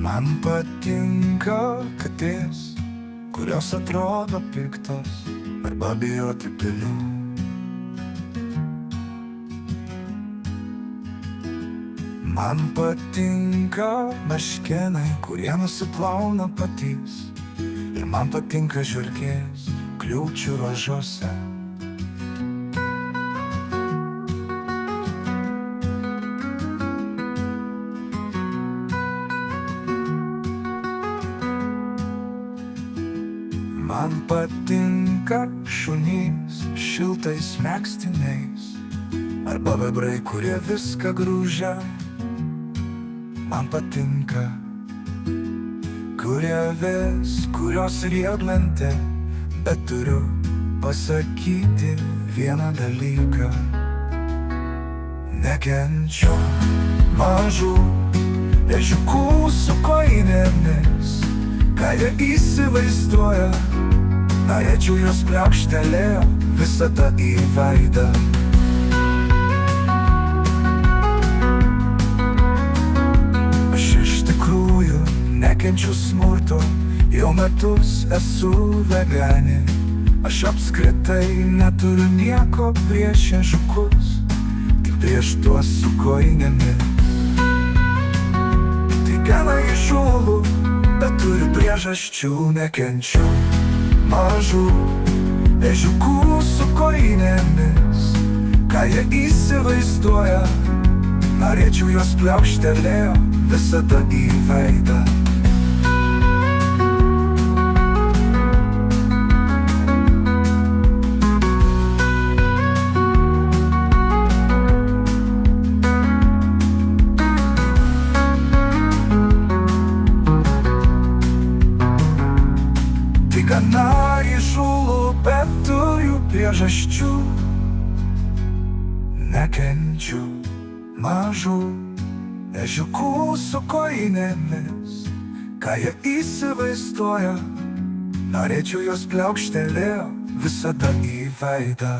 Man patinka katės, kurios atrodo piktos arba bijoti pilių. Man patinka meškenai, kurie nusiplauna patys. Ir man patinka žiurkės kliūčių ruožuose. Man patinka šunys šiltais megztiniais arba bebrai, kurie viską grūžia. Man patinka kurie vis, kurios riedlentė, bet turiu pasakyti vieną dalyką. Nekenčiu mažų ežiukų su kojinėmis, ką jie įsivaizduoja. Norėčiau jos pliaukštelėjo visada į veidą. Aš iš tikrųjų nekenčiu smurto, jau metus esu veganė. Aš apskritai neturiu nieko prieš ežiukus, tik prieš tuos su kojinėmis. Tai gana įžūlu, bet turiu priežasčių. Nekenčiu mažų ežiukų su kojinėmis, ką jie įsivaizduoja. Norėčiau jos pliaukštelėjo visada į veidą. Tai gana įžūlu, bet turiu priežasčių. Nekenčiu mažų ežiukų su kojinėmis, ką jie įsivaizduoja. Norėčiau jos pliaukštelėjo visada į veidą.